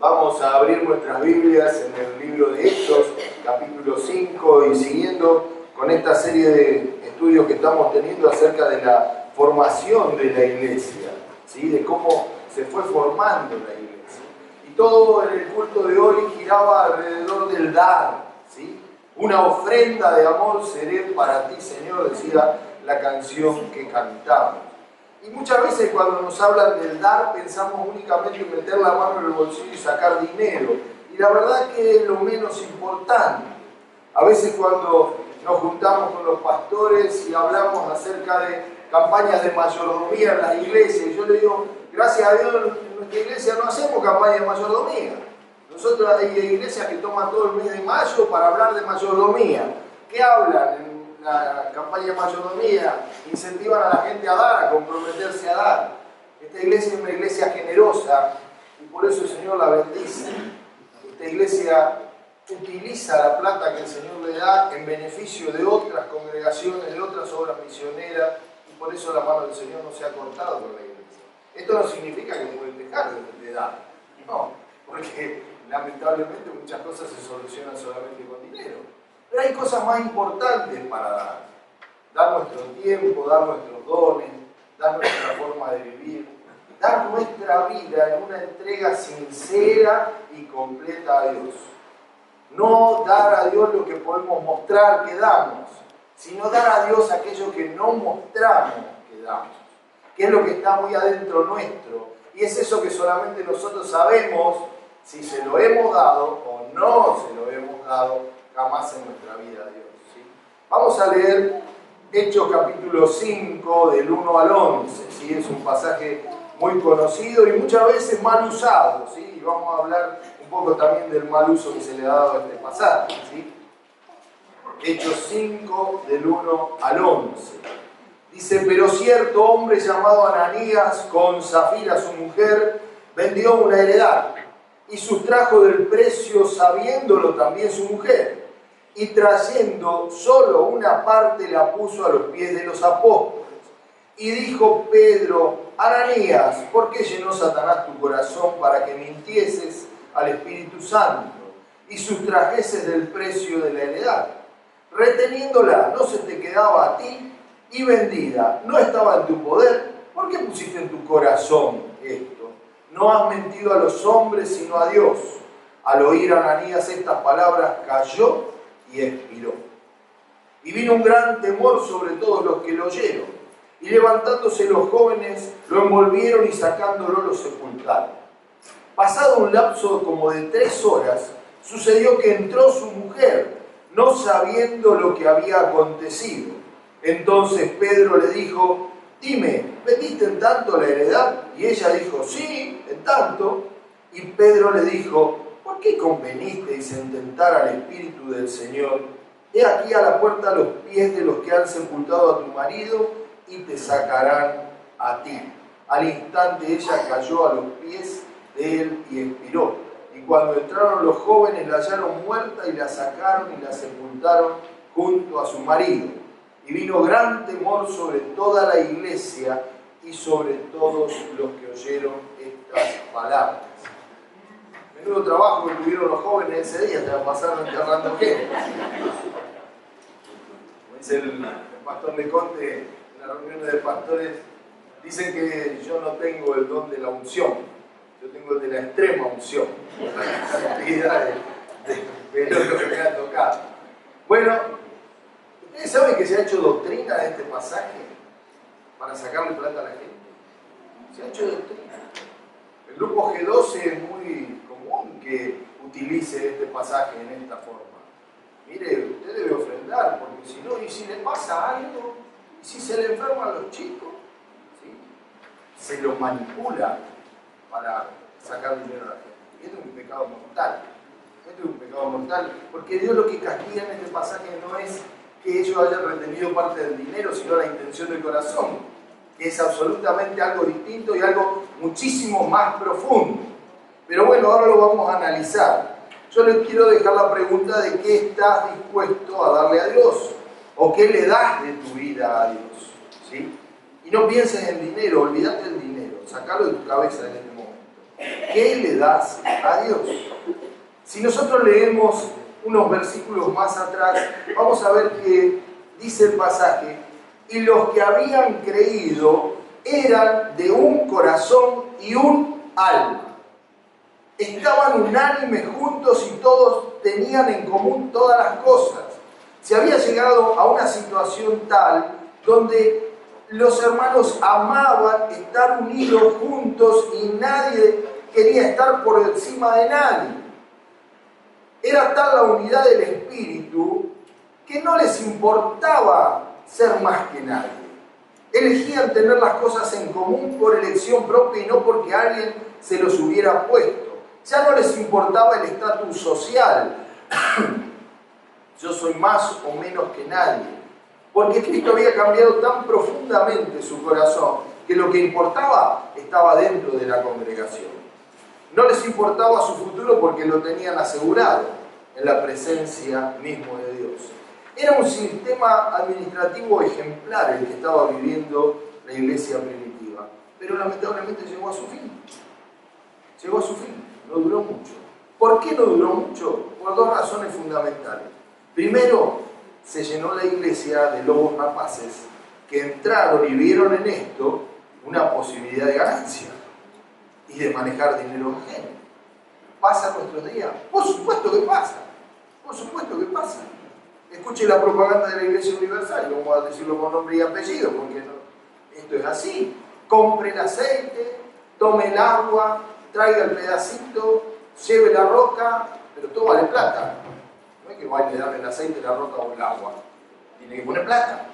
Vamos a abrir nuestras Biblias en el libro de Hechos, capítulo 5, y siguiendo con esta serie de estudios que estamos teniendo acerca de la formación de la iglesia, ¿sí? De cómo se fue formando la iglesia. Y todo en el culto de hoy giraba alrededor del dar, ¿sí? Una ofrenda de amor seré para ti, Señor, decía la canción que cantamos. Y muchas veces cuando nos hablan del dar pensamos únicamente en meter la mano en el bolsillo y sacar dinero. Y la verdad que es lo menos importante. A veces cuando nos juntamos con los pastores y hablamos acerca de campañas de mayordomía en las iglesias, y yo le digo, gracias a Dios en nuestra iglesia no hacemos campaña de mayordomía. Nosotros hay iglesias que toman todo el mes de mayo para hablar de mayordomía. ¿Qué hablan? La campaña de mayordomía, incentivan a la gente a dar, a comprometerse a dar. Esta iglesia es una iglesia generosa y por eso el Señor la bendice. Esta iglesia utiliza la plata que el Señor le da en beneficio de otras congregaciones, de otras obras misioneras, y por eso la mano del Señor no se ha cortado con la iglesia. Esto no significa que pueden dejar de dar, no, porque lamentablemente muchas cosas se solucionan solamente con dinero. Pero hay cosas más importantes para dar. Dar nuestro tiempo, dar nuestros dones, dar nuestra forma de vivir, dar nuestra vida en una entrega sincera y completa a Dios. No dar a Dios lo que podemos mostrar que damos, sino dar a Dios aquello que no mostramos que damos, que es lo que está muy adentro nuestro. Y es eso que solamente nosotros sabemos si se lo hemos dado o no se lo hemos dado jamás en nuestra vida a Dios, ¿sí? Vamos a leer Hechos capítulo 5 del 1 al 11, ¿sí? Es un pasaje muy conocido y muchas veces mal usado, ¿sí? Y vamos a hablar un poco también del mal uso que se le ha dado a este pasaje, ¿sí? Hechos 5 del 1 al 11. Dice, pero cierto hombre llamado Ananías, con Zafira su mujer, vendió una heredad y sustrajo del precio sabiéndolo también su mujer. Y trayendo solo una parte la puso a los pies de los apóstoles. Y dijo Pedro, Ananías, ¿por qué llenó Satanás tu corazón para que mintieses al Espíritu Santo y sustrajeses del precio de la heredad? Reteniéndola, ¿no se te quedaba a ti? Y vendida, ¿no estaba en tu poder? ¿Por qué pusiste en tu corazón esto? No has mentido a los hombres, sino a Dios. Al oír Ananías estas palabras, cayó y expiró. Y vino un gran temor sobre todos los que lo oyeron. Y levantándose los jóvenes, lo envolvieron y sacándolo lo sepultaron. Pasado un lapso como de 3 horas, sucedió que entró su mujer, no sabiendo lo que había acontecido. Entonces Pedro le dijo, dime, ¿vendiste en tanto la heredad? Y ella dijo, sí, en tanto. Y Pedro le dijo, ¿por qué convenisteis en tentar al Espíritu del Señor? He aquí a la puerta los pies de los que han sepultado a tu marido y te sacarán a ti. Al instante ella cayó a los pies de él y expiró. Y cuando entraron los jóvenes la hallaron muerta y la sacaron y la sepultaron junto a su marido. Y vino gran temor sobre toda la iglesia y sobre todos los que oyeron estas palabras. Menudo trabajo que tuvieron los jóvenes ese día, se la pasaron enterrando gente. Como dice el pastor Leconte en las reuniones de pastores, dicen que yo no tengo el don de la unción, yo tengo el de la extrema unción, la cantidad de lo que me ha tocado. Bueno, ¿ustedes saben que se ha hecho doctrina de este pasaje para sacarle plata a la gente? Se ha hecho doctrina. El grupo G12 es muy común que utilice este pasaje en esta forma. Mire, usted debe ofrendar, porque si no, y si le pasa algo, y si se le enferman los chicos, ¿sí? Se los manipula para sacar dinero a la gente. Y esto es un pecado mortal. Esto es un pecado mortal, porque Dios lo que castiga en este pasaje no es que ellos hayan retenido parte del dinero, sino la intención del corazón, que es absolutamente algo distinto y algo muchísimo más profundo. Pero bueno, ahora lo vamos a analizar. Yo les quiero dejar la pregunta de qué estás dispuesto a darle a Dios, o qué le das de tu vida a Dios, ¿sí? Y no pienses en dinero, olvídate del dinero, sacalo de tu cabeza en este momento. ¿Qué le das a Dios? Si nosotros leemos unos versículos más atrás, vamos a ver que dice el pasaje: y los que habían creído eran de un corazón y un alma. Estaban unánimes juntos y todos tenían en común todas las cosas. Se había llegado a una situación tal donde los hermanos amaban estar unidos juntos y nadie quería estar por encima de nadie. Era tal la unidad del espíritu que no les importaba ser más que nadie. Elegían tener las cosas en común por elección propia y no porque alguien se los hubiera puesto. Ya no les importaba el estatus social. Yo soy más o menos que nadie. Porque Cristo había cambiado tan profundamente su corazón que lo que importaba estaba dentro de la congregación. No les importaba su futuro porque lo tenían asegurado en la presencia mismo de Dios. Era un sistema administrativo ejemplar el que estaba viviendo la iglesia primitiva, pero lamentablemente llegó a su fin. Llegó a su fin, no duró mucho. ¿Por qué no duró mucho? Por dos razones fundamentales. Primero, se llenó la iglesia de lobos rapaces que entraron y vieron en esto una posibilidad de ganancia y de manejar dinero ajeno. ¿Pasa en nuestros días? Por supuesto que pasa. Por supuesto que pasa. Escuche la propaganda de la Iglesia Universal, vamos a decirlo con nombre y apellido, porque no, esto es así. Compre el aceite, tome el agua, traiga el pedacito, lleve la roca, pero todo vale plata. No es que vaya a darle el aceite, la roca o el agua. Tiene que poner plata.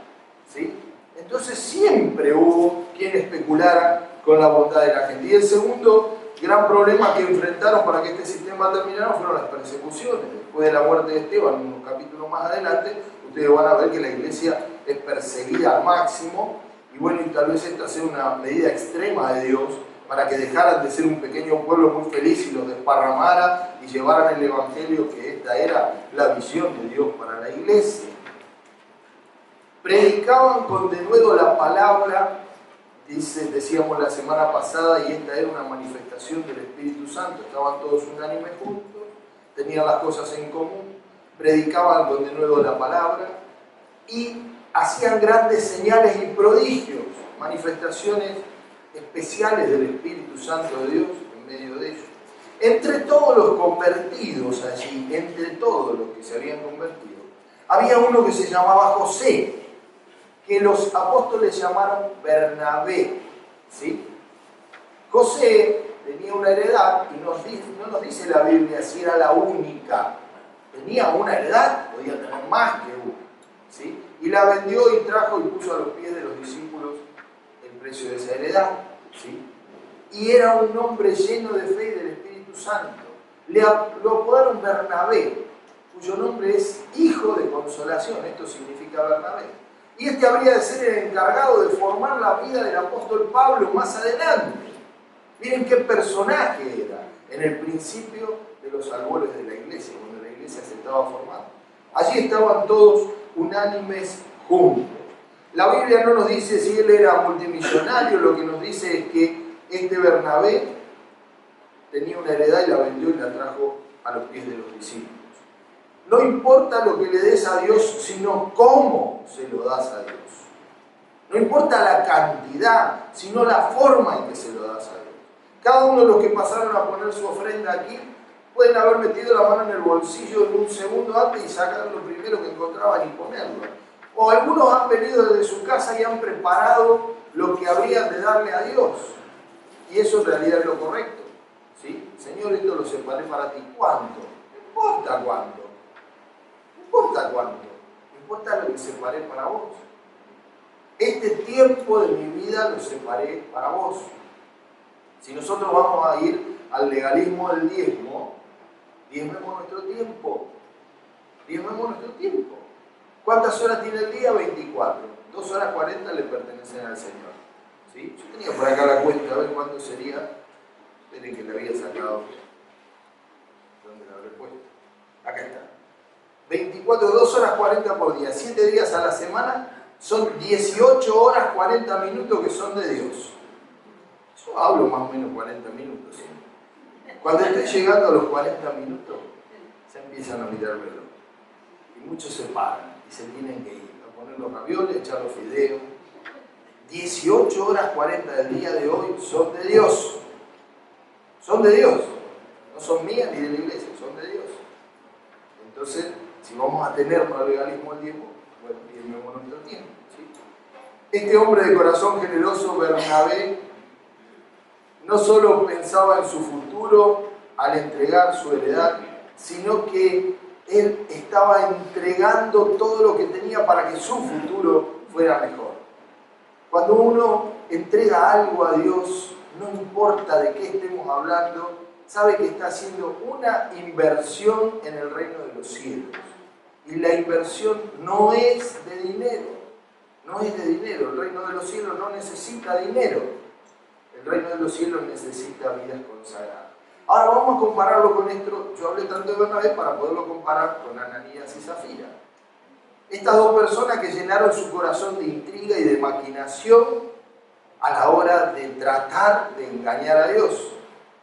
¿Sí? Entonces siempre hubo quien especulara con la bondad de la gente. Y el segundo gran problema que enfrentaron para que este sistema terminara fueron las persecuciones. Después de la muerte de Esteban, unos capítulos más adelante, ustedes van a ver que la iglesia es perseguida al máximo. Y bueno, y tal vez esta sea una medida extrema de Dios para que dejaran de ser un pequeño pueblo muy feliz y los desparramara y llevaran el evangelio, que esta era la visión de Dios para la iglesia. Predicaban con denuedo la palabra, decíamos la semana pasada, y esta era una manifestación del Espíritu Santo. Estaban todos unánimes juntos, tenían las cosas en común, predicaban con denuedo la palabra y hacían grandes señales y prodigios, manifestaciones especiales del Espíritu Santo de Dios en medio de ellos. Entre todos los convertidos allí, entre todos los que se habían convertido, había uno que se llamaba José, que los apóstoles llamaron Bernabé. ¿Sí? José tenía una heredad y no nos dice la Biblia si era la única. Tenía una heredad, podía tener más que una. ¿Sí? Y la vendió y trajo y puso a los pies de los discípulos el precio de esa heredad. ¿Sí? Y era un hombre lleno de fe y del Espíritu Santo. Lo apodaron Bernabé, cuyo nombre es hijo de consolación. Esto significa Bernabé. Y este habría de ser el encargado de formar la vida del apóstol Pablo más adelante. Miren qué personaje era en el principio de los albores de la iglesia, cuando la iglesia se estaba formando. Allí estaban todos unánimes juntos. La Biblia no nos dice si él era multimillonario, lo que nos dice es que este Bernabé tenía una heredad y la vendió y la trajo a los pies de los discípulos. No importa lo que le des a Dios, sino cómo se lo das a Dios. No importa la cantidad, sino la forma en que se lo das a Dios. Cada uno de los que pasaron a poner su ofrenda aquí pueden haber metido la mano en el bolsillo en un segundo antes y sacar lo primero que encontraban y ponerlo. O algunos han venido desde su casa y han preparado lo que habrían de darle a Dios. Y eso en realidad es lo correcto. ¿Sí? Señor, esto lo separé para ti. ¿Cuánto? No importa cuánto. No importa cuánto. Importa lo que separé para vos. Este tiempo de mi vida lo separé para vos. Si nosotros vamos a ir al legalismo del diezmo, diezmemos nuestro tiempo. Diezmemos nuestro tiempo. ¿Cuántas horas tiene el día? 24. 2 horas 40 le pertenecen al Señor. ¿Sí? Yo tenía por acá la cuenta, a ver cuánto sería. Esperen que le había sacado. ¿Dónde la habré puesto? Acá está. 24, 2 horas 40 por día. 7 días a la semana son 18 horas 40 minutos que son de Dios. Yo hablo más o menos 40 minutos. ¿Sí? Cuando estoy llegando a los 40 minutos, se empiezan a mirar el reloj. Y muchos se paran y se tienen que ir a poner los ravioles, echar los fideos. 18 horas 40 del día de hoy son de Dios. Son de Dios. No son mías ni de la iglesia, son de Dios. Entonces, si vamos a tener para el legalismo el tiempo, bueno, firmemos nuestro tiempo. ¿Sí? Este hombre de corazón generoso, Bernabé, no solo pensaba en su futuro al entregar su heredad, sino que él estaba entregando todo lo que tenía para que su futuro fuera mejor. Cuando uno entrega algo a Dios, no importa de qué estemos hablando, sabe que está haciendo una inversión en el reino de los cielos. Y la inversión no es de dinero, no es de dinero. El reino de los cielos no necesita dinero. El reino de los cielos necesita vidas consagradas. Ahora vamos a compararlo con esto. Yo hablé tanto de Bernabé para poderlo comparar con Ananías y Zafira. Estas dos personas que llenaron su corazón de intriga y de maquinación a la hora de tratar de engañar a Dios.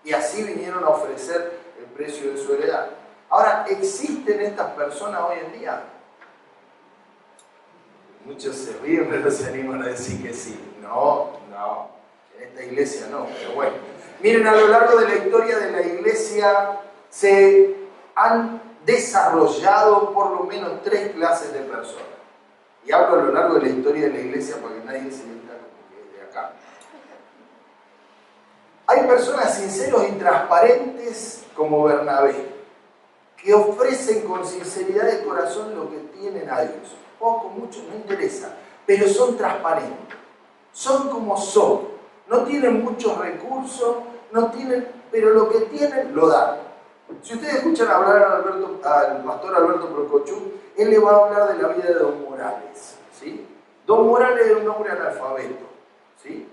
Y así vinieron a ofrecer el precio de su heredad. Ahora, ¿existen estas personas hoy en día? Muchos se ríen, pero se animan a decir que sí. No. En esta iglesia no, pero bueno. Miren, a lo largo de la historia de la iglesia se han desarrollado por lo menos 3 clases de personas. Y hablo a lo largo de la historia de la iglesia para que nadie se sienta como que es de acá. Hay personas sinceros y transparentes como Bernabé, que ofrecen con sinceridad de corazón lo que tienen a Dios. Poco, mucho, no interesa, pero son transparentes. Son como son. No tienen muchos recursos, pero lo que tienen lo dan. Si ustedes escuchan hablar al pastor Alberto Procochú, él le va a hablar de la vida de Don Morales. ¿Sí? Don Morales era un hombre analfabeto, ¿sí?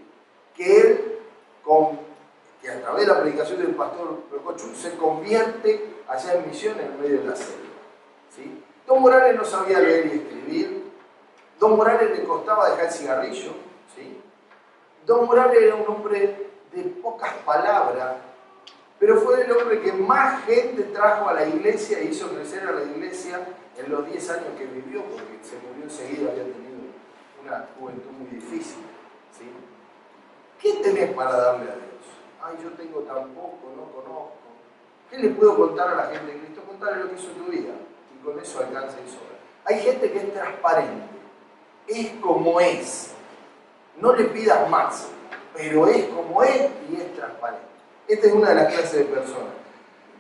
que a través de la predicación del pastor Procochú se convierte allá en Misiones en medio de la selva. ¿Sí? Don Morales no sabía leer y escribir. Don Morales le costaba dejar el cigarrillo. ¿Sí? Don Morales era un hombre de pocas palabras, pero fue el hombre que más gente trajo a la iglesia e hizo crecer a la iglesia en los 10 años que vivió, porque se murió enseguida, había tenido una juventud muy difícil. ¿Sí? ¿Qué tenés para darle a Dios? Ay, yo tengo tan poco, no conozco. ¿Qué le puedo contar a la gente de Cristo? Contarle lo que hizo tu vida, y con eso alcanza y sobra. Hay gente que es transparente, es como es. No le pidas más, pero es como es y es transparente. Esta es una de las clases de personas.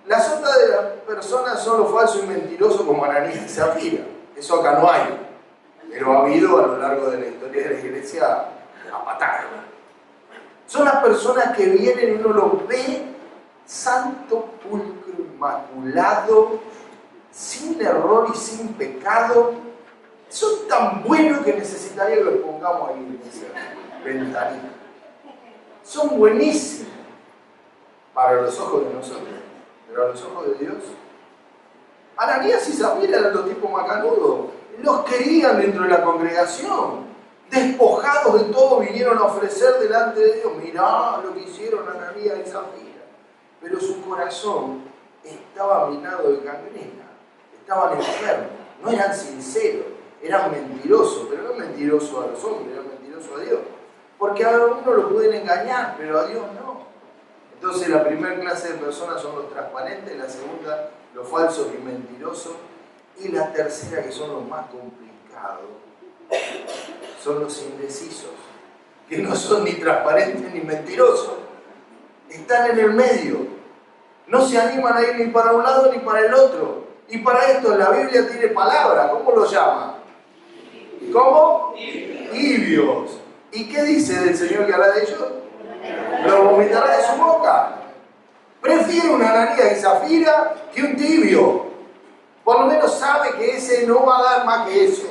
Las otras de las personas son los falsos y mentirosos como Ananías y Zafira. Eso acá no hay, pero ha habido a lo largo de la historia de la iglesia a patar. Son las personas que vienen y uno los ve santo, pulcro, inmaculado, sin error y sin pecado. Son tan buenos que necesitaría que los pongamos ahí en esa ventanita. Son buenísimos para los ojos de nosotros, pero a los ojos de Dios. Ananías y Zafira eran los tipos macanudos. Los querían dentro de la congregación. Despojados de todo, vinieron a ofrecer delante de Dios. Mirá lo que hicieron Ananías y Zafira. Pero su corazón estaba minado de gangrena. Estaban enfermos. No eran sinceros. Eran mentirosos. Pero no mentirosos a los hombres, eran mentirosos a Dios. Porque a uno lo pueden engañar, pero a Dios no. Entonces la primera clase de personas son los transparentes, la segunda los falsos y mentirosos, y la tercera, que son los más complicados, son los indecisos, que no son ni transparentes ni mentirosos, están en el medio, no se animan a ir ni para un lado ni para el otro. Y para esto la Biblia tiene palabra, ¿cómo lo llama? ¿Cómo? Tibios. ¿Y qué dice del Señor que hará de ellos? Lo vomitará de su boca. Prefiero una Ananías y Zafira que un tibio. Por lo menos sabe que ese no va a dar más que eso.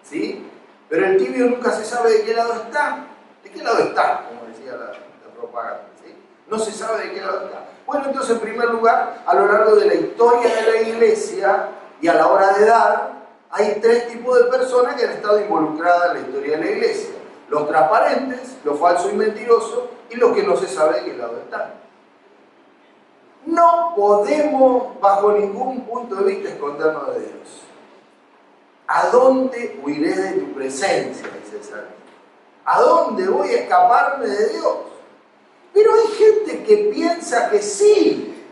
¿Sí? Pero el tibio nunca se sabe de qué lado está. ¿De qué lado está? Como decía la propaganda. ¿Sí? No se sabe de qué lado está. Bueno, entonces en primer lugar, a lo largo de la historia de la iglesia y a la hora de dar, hay 3 tipos de personas que han estado involucradas en la historia de la iglesia. Los transparentes, los falsos y mentirosos, y los que no se sabe de qué lado están. No podemos bajo ningún punto de vista escondernos de Dios. ¿A dónde huiré de tu presencia?, dice el Salmo. ¿A dónde voy a escaparme de Dios? Pero hay gente que piensa que sí,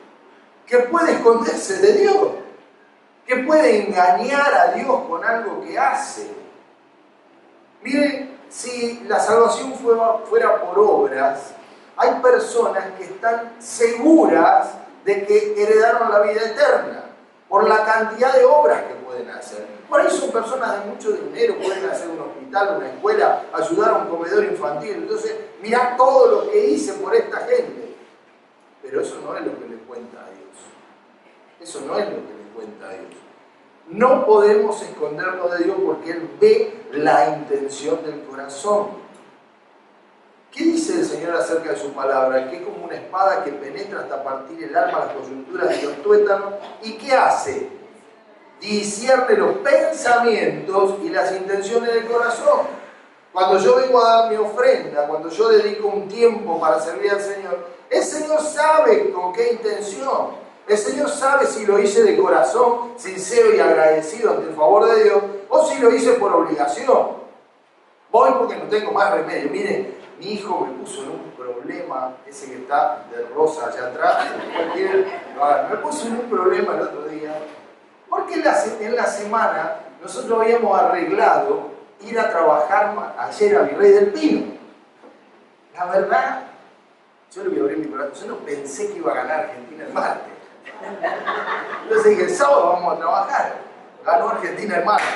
que puede esconderse de Dios, que puede engañar a Dios con algo que hace. Miren, si la salvación fuera por obras, hay personas que están seguras de que heredaron la vida eterna por la cantidad de obras que pueden hacer. Por ahí son personas de mucho dinero, pueden hacer un hospital, una escuela, ayudar a un comedor infantil. Entonces, mirá todo lo que hice por esta gente. Pero eso no es lo que le cuenta a Dios. Eso no es lo que le cuenta a Dios. No podemos escondernos de Dios porque Él ve la intención del corazón. ¿Qué dice el Señor acerca de su palabra? Que es como una espada que penetra hasta partir el alma, las coyunturas y los tuétanos. ¿Y qué hace? Discierne los pensamientos y las intenciones del corazón. Cuando yo vengo a dar mi ofrenda, cuando yo dedico un tiempo para servir al Señor, el Señor sabe con qué intención. El Señor sabe si lo hice de corazón, sincero y agradecido ante el favor de Dios, o si lo hice por obligación. Voy porque no tengo más remedio. Miren, mi hijo me puso en un problema, ese que está de rosa allá atrás, me puso en un problema el otro día, porque en la semana nosotros habíamos arreglado ir a trabajar ayer a Virrey del Pino. La verdad, yo le voy a abrir mi corazón, yo no pensé que iba a ganar Argentina el martes. Entonces dije, el sábado vamos a trabajar. Ganó Argentina el martes.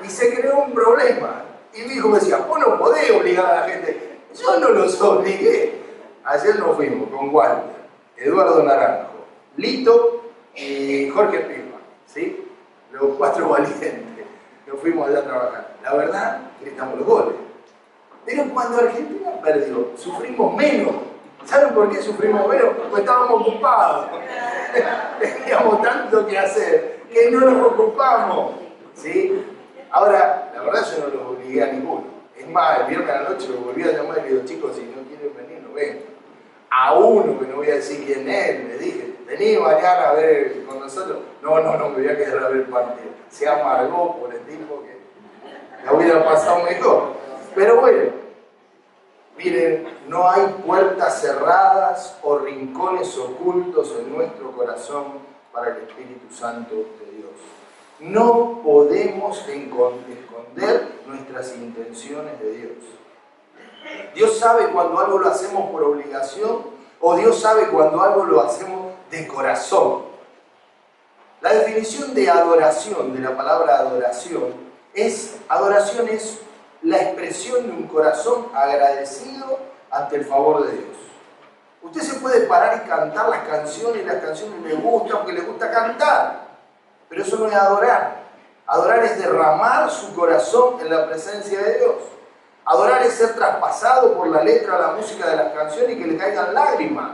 Y se creó un problema. Y mi hijo me decía, vos no podés obligar a la gente. Yo no los obligué. Ayer nos fuimos con Walter, Eduardo Naranjo, Lito y Jorge Pilma, ¿sí? Los 4 valientes. Nos fuimos allá a trabajar. La verdad, gritamos los goles. Pero cuando Argentina perdió, sufrimos menos. ¿Saben por qué sufrimos menos? Porque estábamos ocupados. Teníamos tanto que hacer que no nos ocupamos. ¿Sí? Ahora, la verdad yo no los obligué a ninguno. Es más, el viernes a la noche lo volví a llamar y le digo, chicos, si no quieren venir, no vengan. A uno, que no voy a decir quién es, le dije, vení mañana a ver con nosotros. No, me voy a quedar a ver el partido. Se amargó por el tipo que la hubiera pasado mejor. Pero bueno, miren, no hay puertas cerradas o rincones ocultos en nuestro corazón para el Espíritu Santo de Dios. No podemos esconder nuestras intenciones de Dios. Dios sabe cuando algo lo hacemos por obligación o Dios sabe cuando algo lo hacemos de corazón. La definición de adoración, de la palabra adoración es la expresión de un corazón agradecido ante el favor de Dios. Usted se puede parar y cantar las canciones le gustan porque le gusta cantar. Pero eso no es adorar. Adorar es derramar su corazón en la presencia de Dios. Adorar es ser traspasado por la letra, la música de las canciones y que le caigan lágrimas.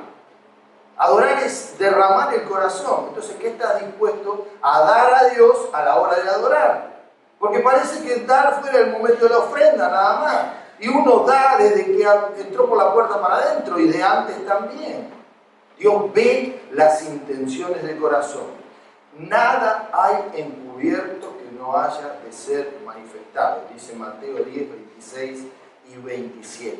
Adorar es derramar el corazón. Entonces, ¿qué estás dispuesto a dar a Dios a la hora de adorar? Porque parece que dar fuera el momento de la ofrenda, nada más. Y uno da desde que entró por la puerta para adentro y de antes también. Dios ve las intenciones del corazón. Nada hay encubierto que no haya de ser manifestado, dice Mateo 10, 26 y 27.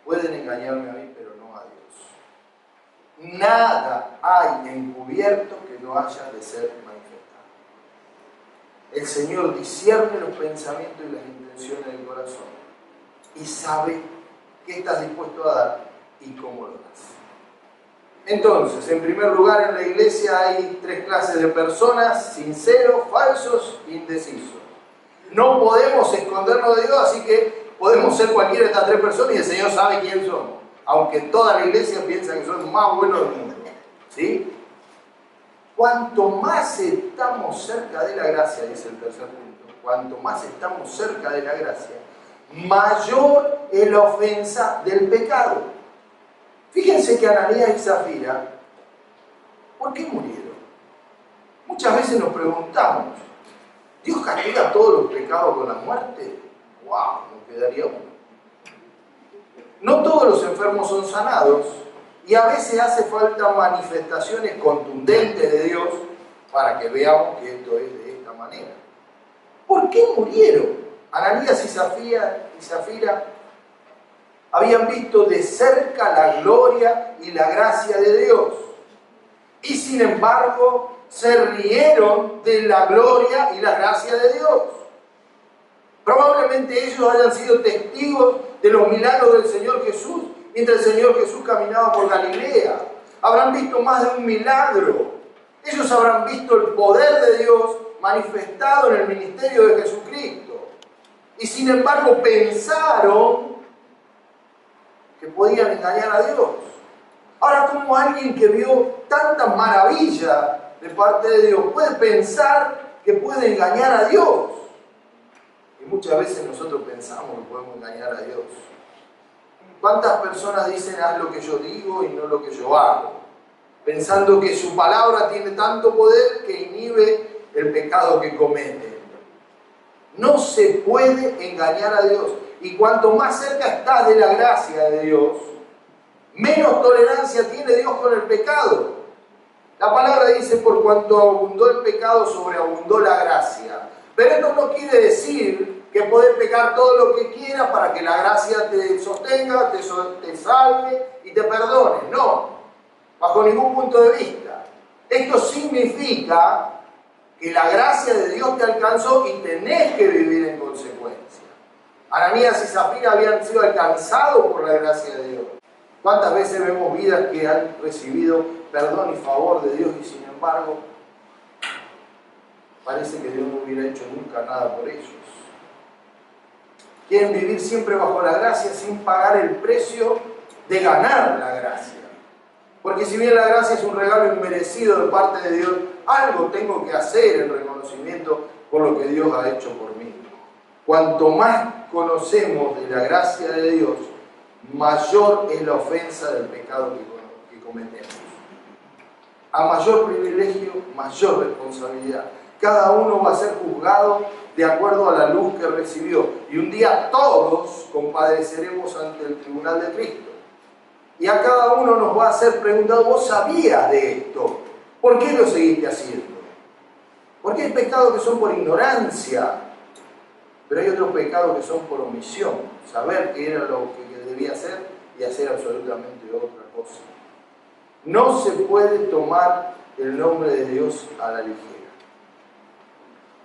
Pueden engañarme a mí, pero no a Dios. Nada hay encubierto que no haya de ser manifestado. El Señor discierne los pensamientos y las intenciones del corazón y sabe qué estás dispuesto a dar y cómo lo das. Entonces, en primer lugar, en la iglesia hay 3 clases de personas: sinceros, falsos, indecisos. No podemos escondernos de Dios, así que podemos ser cualquiera de estas 3 personas y el Señor sabe quién somos, aunque toda la iglesia piensa que somos más buenos del mundo. ¿Sí? Cuanto más estamos cerca de la gracia, dice el tercer punto, cuanto más estamos cerca de la gracia, mayor es la ofensa del pecado. Fíjense que Ananías y Zafira, ¿por qué murieron? Muchas veces nos preguntamos, ¿Dios castiga todos los pecados con la muerte? ¡Wow! No quedaría uno. No todos los enfermos son sanados Y a veces hace falta manifestaciones contundentes de Dios para que veamos que esto es de esta manera. ¿Por qué murieron? Ananías y Zafira habían visto de cerca la gloria y la gracia de Dios. Y sin embargo, se rieron de la gloria y la gracia de Dios. Probablemente ellos hayan sido testigos de los milagros del Señor Jesús, mientras el Señor Jesús caminaba por Galilea. Habrán visto más de un milagro. Ellos habrán visto el poder de Dios manifestado en el ministerio de Jesucristo. Y sin embargo pensaron que podían engañar a Dios. Ahora, ¿cómo alguien que vio tanta maravilla de parte de Dios puede pensar que puede engañar a Dios? Y muchas veces nosotros pensamos que podemos engañar a Dios. ¿Cuántas personas dicen haz lo que yo digo y no lo que yo hago? Pensando que su palabra tiene tanto poder que inhibe el pecado que cometen. No se puede engañar a Dios. Y cuanto más cerca estás de la gracia de Dios, menos tolerancia tiene Dios con el pecado. La palabra dice, por cuanto abundó el pecado, sobreabundó la gracia. Pero esto no quiere decir que podés pecar todo lo que quieras para que la gracia te sostenga, te salve y te perdone. No, bajo ningún punto de vista. Esto significa que la gracia de Dios te alcanzó y tenés que vivir en consecuencia. Ananías y Zafira habían sido alcanzados por la gracia de Dios. ¿Cuántas veces vemos vidas que han recibido perdón y favor de Dios y sin embargo parece que Dios no hubiera hecho nunca nada por ellos? Quieren vivir siempre bajo la gracia sin pagar el precio de ganar la gracia. Porque si bien la gracia es un regalo inmerecido de parte de Dios, algo tengo que hacer en reconocimiento por lo que Dios ha hecho por mí. Cuanto más conocemos de la gracia de Dios, mayor es la ofensa del pecado que cometemos. A mayor privilegio, mayor responsabilidad. Cada uno va a ser juzgado de acuerdo a la luz que recibió. Y un día todos compadeceremos ante el tribunal de Cristo. Y a cada uno nos va a ser preguntado, ¿vos sabías de esto? ¿Por qué lo seguiste haciendo? Porque hay pecados que son por ignorancia, pero hay otros pecados que son por omisión. Saber qué era lo que debía hacer y hacer absolutamente otra cosa. No se puede tomar el nombre de Dios a la ligera.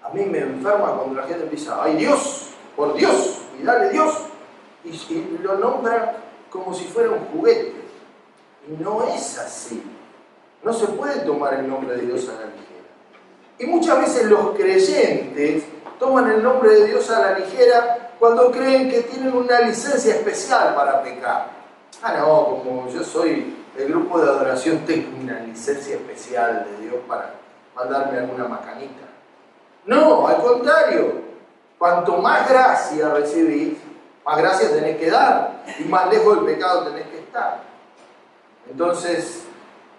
A mí me enferma cuando la gente empieza, ¡ay Dios! ¡Por Dios! Y dale Dios. Y lo nombra como si fuera un juguete. Y no es así. No se puede tomar el nombre de Dios a la ligera. Y muchas veces los creyentes toman el nombre de Dios a la ligera cuando creen que tienen una licencia especial para pecar. Ah, no, como yo soy el grupo de adoración, tengo una licencia especial de Dios para mandarme alguna macanita. No, al contrario. Cuanto más gracia recibís, más gracia tenés que dar y más lejos del pecado tenés que estar. Entonces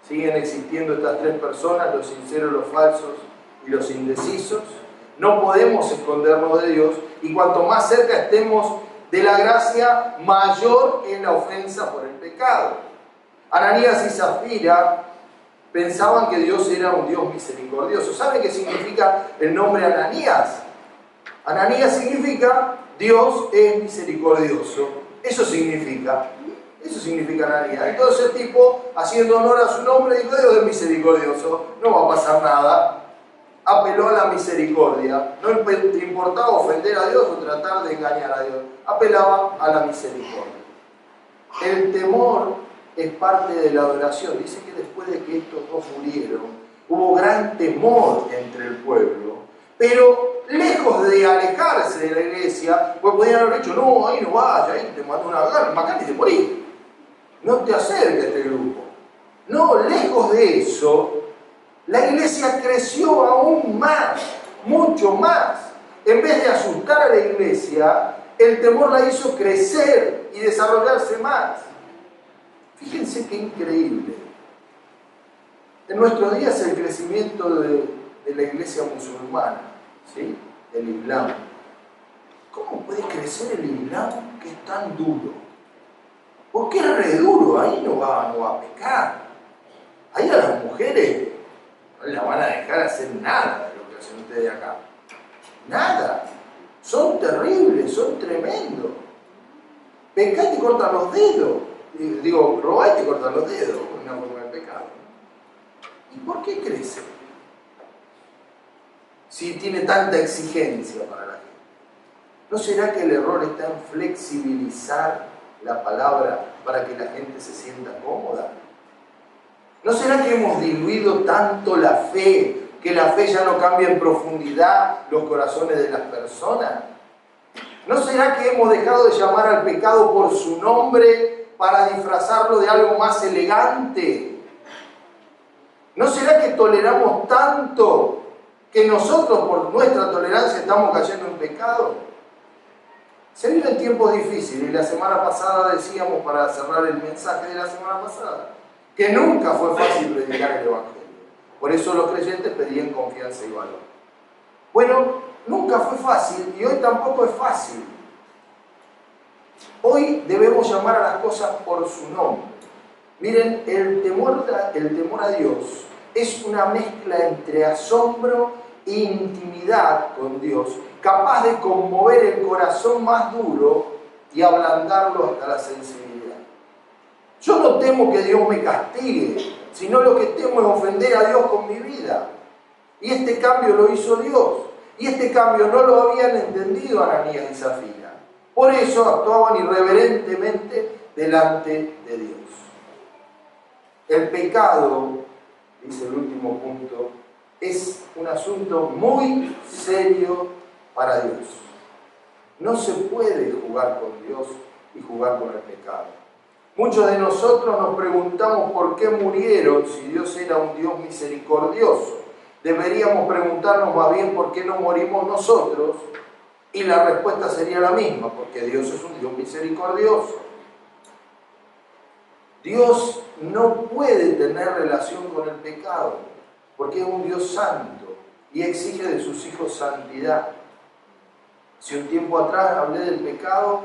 siguen existiendo estas tres personas, los sinceros, los falsos y los indecisos. No podemos escondernos de Dios y cuanto más cerca estemos de la gracia, mayor es la ofensa por el pecado. Ananías y Zafira pensaban que Dios era un Dios misericordioso. ¿Saben qué significa el nombre Ananías? Ananías significa Dios es misericordioso. Eso significa Ananías. Entonces el tipo, haciendo honor a su nombre, dijo, Dios es misericordioso, no va a pasar nada. Apeló a la misericordia. No le importaba ofender a Dios o tratar de engañar a Dios. Apelaba a la misericordia. El temor es parte de la adoración. Dice que después de que estos dos murieron, hubo gran temor entre el pueblo. Pero lejos de alejarse de la iglesia, pues podían haber dicho, no, ahí no vaya, ahí te mató una macana y te morís. No te acerques a este grupo. No, lejos de eso, la iglesia creció aún más, mucho más. En vez de asustar a la iglesia, el temor la hizo crecer y desarrollarse más. Fíjense qué increíble. En nuestros días el crecimiento de la iglesia musulmana, ¿sí? El Islam. ¿Cómo puede crecer el Islam que es tan duro? Porque es re duro, ahí no va a pecar. Ahí a las mujeres no las van a dejar hacer nada de lo que hacen ustedes acá. Nada. Son terribles, son tremendos. Pecá y te cortan los dedos. Digo, robá y te cortan los dedos, una forma de pecado. ¿Y por qué crece? Si tiene tanta exigencia para la gente. ¿No será que el error está en flexibilizar la palabra para que la gente se sienta cómoda? ¿No será que hemos diluido tanto la fe, que la fe ya no cambia en profundidad los corazones de las personas? ¿No será que hemos dejado de llamar al pecado por su nombre para disfrazarlo de algo más elegante? ¿No será que toleramos tanto que nosotros por nuestra tolerancia estamos cayendo en pecado? Se viven tiempos difíciles y la semana pasada decíamos, para cerrar el mensaje de la semana pasada, que nunca fue fácil predicar el Evangelio. Por eso los creyentes pedían confianza y valor. Bueno, nunca fue fácil y hoy tampoco es fácil. Hoy debemos llamar a las cosas por su nombre. Miren, el temor a Dios es una mezcla entre asombro e intimidad con Dios, capaz de conmover el corazón más duro y ablandarlo hasta la sensibilidad. Yo no temo que Dios me castigue, sino lo que temo es ofender a Dios con mi vida. Y este cambio lo hizo Dios. Y este cambio no lo habían entendido Ananías y Zafira. Por eso actuaban irreverentemente delante de Dios. El pecado, dice el último punto, es un asunto muy serio para Dios. No se puede jugar con Dios y jugar con el pecado. Muchos de nosotros nos preguntamos por qué murieron si Dios era un Dios misericordioso. Deberíamos preguntarnos más bien por qué no morimos nosotros, y la respuesta sería la misma, porque Dios es un Dios misericordioso. Dios no puede tener relación con el pecado, porque es un Dios santo y exige de sus hijos santidad. Hace un tiempo atrás hablé del pecado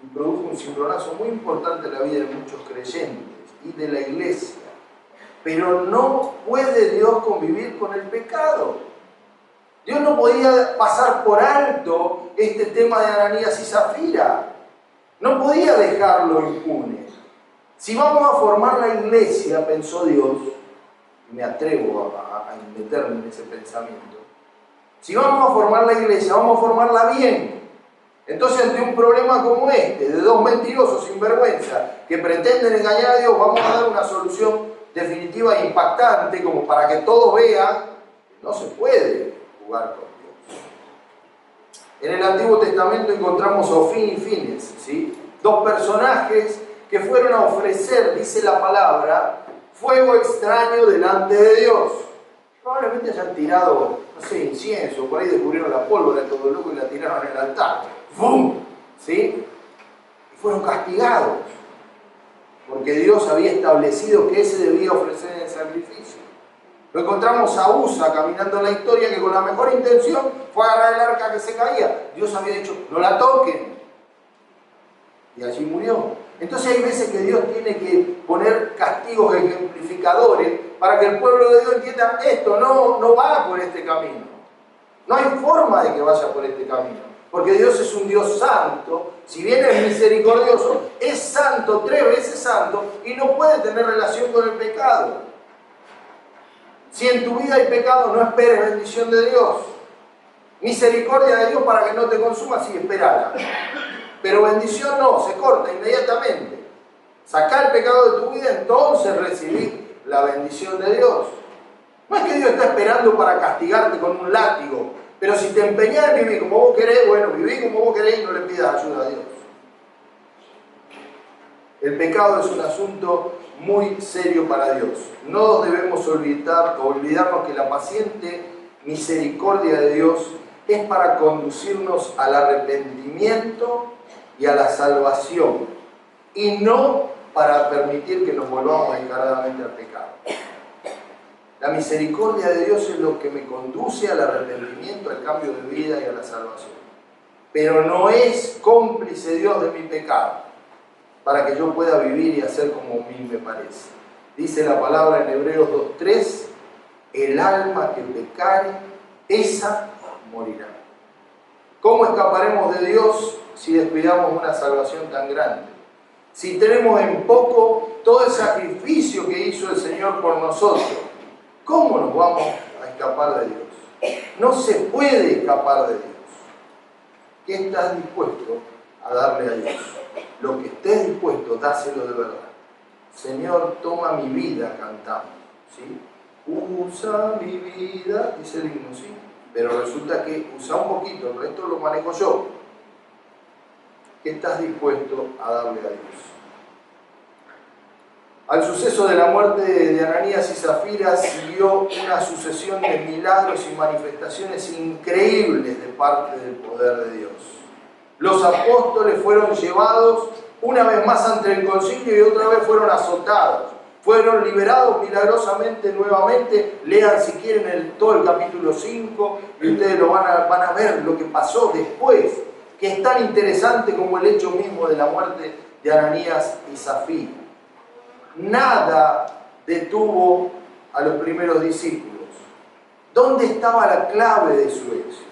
y produjo un cimbronazo muy importante en la vida de muchos creyentes y de la iglesia. Pero no puede Dios convivir con el pecado. Dios no podía pasar por alto este tema de Ananías y Zafira. No podía dejarlo impune. Si vamos a formar la iglesia, pensó Dios, y me atrevo a meterme en ese pensamiento, si vamos a formar la iglesia, vamos a formarla bien. Entonces, ante un problema como este, de dos mentirosos sinvergüenza que pretenden engañar a Dios, vamos a dar una solución definitiva e impactante, como para que todos vean que no se puede jugar con Dios. En el Antiguo Testamento encontramos a Ofni y Fines, ¿sí? Dos personajes que fueron a ofrecer, dice la palabra, fuego extraño delante de Dios. Probablemente hayan tirado, no sé, incienso, por ahí descubrieron la pólvora de todo loco y la tiraron en el altar. ¡Bum! ¿Sí? Y fueron castigados, porque Dios había establecido que ese debía ofrecer en el sacrificio. Lo encontramos a Usa caminando en la historia, que con la mejor intención fue a agarrar el arca que se caía. Dios había dicho, no la toquen. Y allí murió. Entonces hay veces que Dios tiene que poner castigos ejemplificadores para que el pueblo de Dios entienda, esto no va por este camino. No hay forma de que vaya por este camino. Porque Dios es un Dios santo, si bien es misericordioso, es santo, 3 veces santo, y no puede tener relación con el pecado. Si en tu vida hay pecado, no esperes bendición de Dios. Misericordia de Dios para que no te consuma, sí, espérala. Pero bendición no, se corta inmediatamente. Sacá el pecado de tu vida, entonces recibí la bendición de Dios. No es que Dios está esperando para castigarte con un látigo, pero si te empeñás en vivir como vos querés, bueno, viví como vos querés y no le pidas ayuda a Dios. El pecado es un asunto muy serio para Dios. No debemos olvidarnos que la paciente misericordia de Dios es para conducirnos al arrepentimiento y a la salvación, y no para permitir que nos volvamos descaradamente al pecado. La misericordia de Dios es lo que me conduce al arrepentimiento, al cambio de vida y a la salvación. Pero no es cómplice Dios de mi pecado. para que yo pueda vivir y hacer como a mí me parece. Dice la palabra en Hebreos 2:3, el alma que pecare, esa morirá. ¿Cómo escaparemos de Dios si descuidamos una salvación tan grande? Si tenemos en poco todo el sacrificio que hizo el Señor por nosotros, ¿cómo nos vamos a escapar de Dios? No se puede escapar de Dios. ¿Qué estás dispuesto a darle a Dios? Lo que estés dispuesto, dáselo de verdad. Señor, toma mi vida, cantamos, ¿sí? Usa mi vida, dice el himno, ¿sí? Pero resulta que usa un poquito, el resto lo manejo yo. ¿Qué estás dispuesto a darle a Dios? Al suceso de la muerte de Ananías y Zafira siguió una sucesión de milagros y manifestaciones increíbles de parte del poder de Dios. Los apóstoles fueron llevados una vez más ante el concilio y otra vez fueron azotados. Fueron liberados milagrosamente nuevamente. Lean si quieren todo el capítulo 5 y ustedes lo van a ver lo que pasó después, que es tan interesante como el hecho mismo de la muerte de Ananías y Zafira. Nada detuvo a los primeros discípulos. ¿Dónde estaba la clave de su éxito?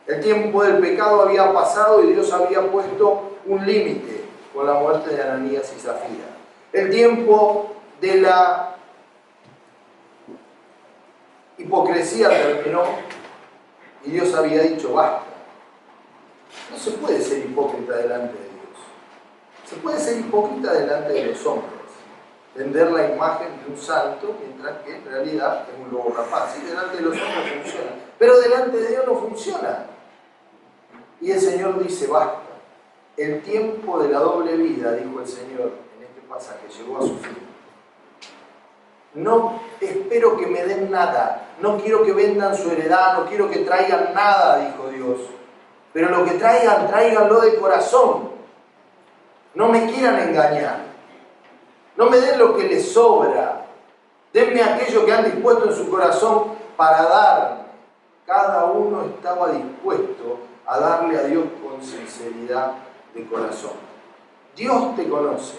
El tiempo del pecado había pasado y Dios había puesto un límite con la muerte de Ananías y Zafira. El tiempo de la hipocresía terminó y Dios había dicho basta. No se puede ser hipócrita delante de Dios. Se puede ser hipócrita delante de los hombres. Vender la imagen de un santo, mientras que en realidad es un lobo rapaz. Sí, delante de los hombres funciona, pero delante de Dios no funciona. Y el Señor dice, basta. El tiempo de la doble vida, dijo el Señor en este pasaje, llegó a su fin. No espero que me den nada, no quiero que vendan su heredad, no quiero que traigan nada, dijo Dios. Pero lo que traigan, tráiganlo de corazón. No me quieran engañar. No me den lo que les sobra. Denme aquello que han dispuesto en su corazón para darme. Cada uno estaba dispuesto a darle a Dios con sinceridad de corazón. Dios te conoce.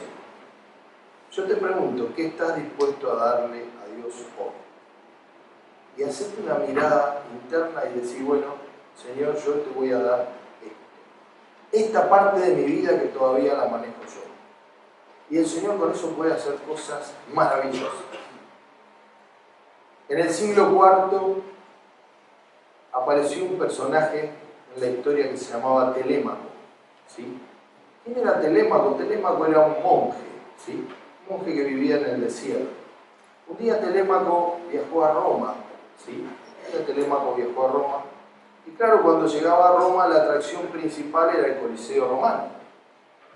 Yo te pregunto, ¿qué estás dispuesto a darle a Dios hoy? Y hacerte una mirada interna y decir, bueno, Señor, yo te voy a dar esta parte de mi vida que todavía la manejo yo. Y el Señor con eso puede hacer cosas maravillosas. En el siglo IV apareció un personaje en la historia que se llamaba Telémaco, ¿sí? ¿Quién era Telémaco? Telémaco era un monje, ¿sí? Un monje que vivía en el desierto. Un día Telémaco viajó a Roma, ¿sí? Y claro, cuando llegaba a Roma la atracción principal era el Coliseo romano.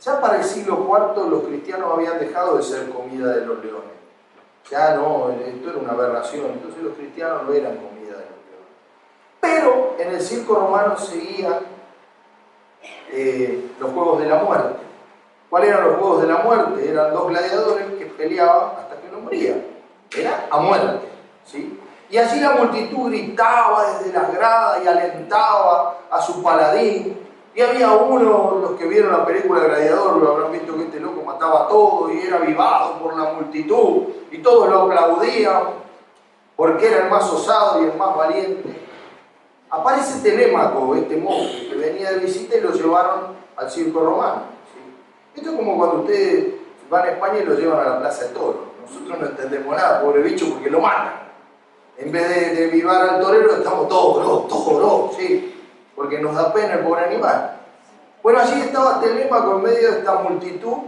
Ya para el siglo IV los cristianos habían dejado de ser comida de los leones. Ya no, esto era una aberración, entonces los cristianos no eran comida de los leones. Pero en el circo romano seguían los juegos de la muerte. ¿Cuáles eran los juegos de la muerte? Eran dos gladiadores que peleaban hasta que no morían. Era a muerte, ¿sí? Y allí la multitud gritaba desde las gradas y alentaba a su paladín. Y había uno, los que vieron la película Gladiador, lo habrán visto que este loco mataba a todo y era avivado por la multitud y todos lo aplaudían porque era el más osado y el más valiente. Aparece Telémaco, este monje que venía de visita y lo llevaron al circo romano, ¿sí? Esto es como cuando ustedes van a España y lo llevan a la plaza de toros. Nosotros no entendemos nada, pobre bicho, porque lo matan. En vez de vivar al torero estamos todos, ¿sí? Porque nos da pena el pobre animal. Bueno, allí estaba Telémaco en medio de esta multitud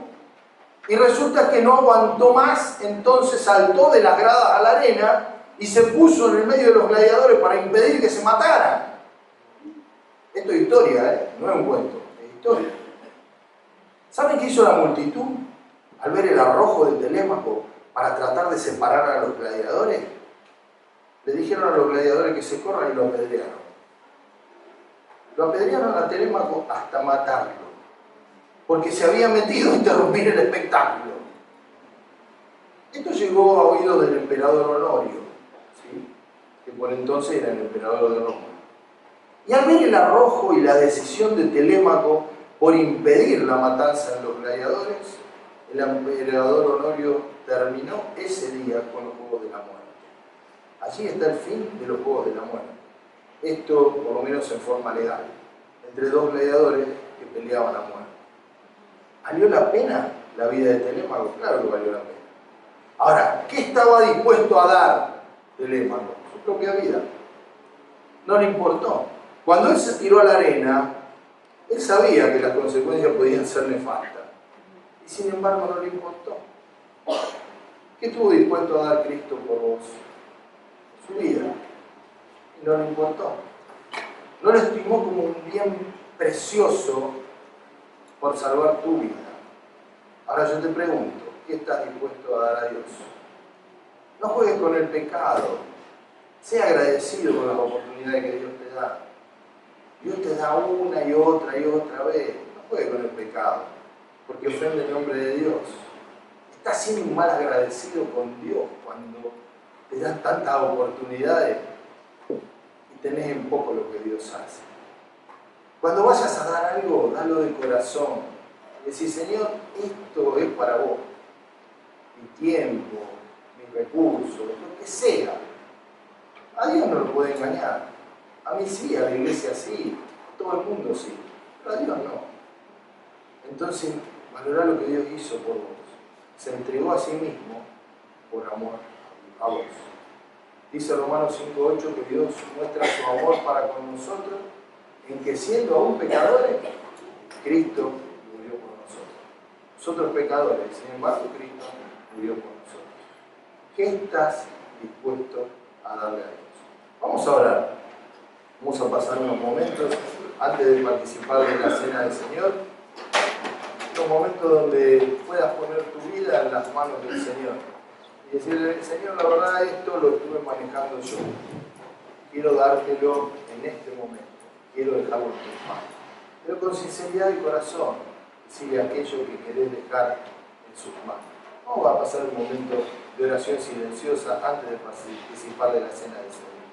y resulta que no aguantó más, entonces saltó de las gradas a la arena y se puso en el medio de los gladiadores para impedir que se mataran. Esto es historia, no es un cuento, es historia. ¿Saben qué hizo la multitud al ver el arrojo de Telémaco para tratar de separar a los gladiadores? Le dijeron a los gladiadores que se corran y lo apedrearon. Lo apedrearon a Telémaco hasta matarlo, porque se había metido a interrumpir el espectáculo. Esto llegó a oídos del emperador Honorio, ¿sí? Que por entonces era el emperador de Roma. Y al ver el arrojo y la decisión de Telémaco por impedir la matanza de los gladiadores, el emperador Honorio terminó ese día con los Juegos de la Muerte. Allí está el fin de los Juegos de la Muerte. Esto, por lo menos en forma legal, entre dos gladiadores que peleaban a muerte. ¿Valió la pena la vida de Telémaco? Claro que valió la pena. Ahora, ¿qué estaba dispuesto a dar Telémaco? Su propia vida. No le importó. Cuando él se tiró a la arena, él sabía que las consecuencias podían ser nefastas. Y sin embargo no le importó. ¿Qué estuvo dispuesto a dar Cristo por vos? Su vida. Y no le importó. No lo estimó como un bien precioso por salvar tu vida. Ahora yo te pregunto, ¿qué estás dispuesto a dar a Dios? No juegues con el pecado. Sea agradecido con las oportunidades que Dios te da. Dios te da una y otra vez. No juegues con el pecado, porque ofende el nombre de Dios. Estás siendo un mal agradecido con Dios cuando te dan tantas oportunidades y tenés en poco lo que Dios hace. Cuando vayas a dar algo, dalo de corazón. Decir, Señor, esto es para vos. Mi tiempo, mis recursos, lo que sea. A Dios no lo puede engañar. A mí sí, a la iglesia sí, a todo el mundo sí, pero a Dios no. Entonces, valorá lo que Dios hizo por vos. Se entregó a sí mismo por amor a vos. Dice Romanos 5:8 que Dios muestra su amor para con nosotros en que siendo aún pecadores, Cristo murió por nosotros. Nosotros pecadores, sin embargo, Cristo murió por nosotros. ¿Qué estás dispuesto a darle a Dios? Vamos a orar. Vamos a pasar unos momentos antes de participar de la cena del Señor. Unos momentos donde puedas poner tu vida en las manos del Señor. Y decirle, Señor, la verdad esto lo estuve manejando yo. Quiero dártelo en este momento. Quiero dejarlo en tus manos. Pero con sinceridad y corazón, decirle aquello que querés dejar en sus manos. Vamos a pasar un momento de oración silenciosa antes de participar de la cena del Señor.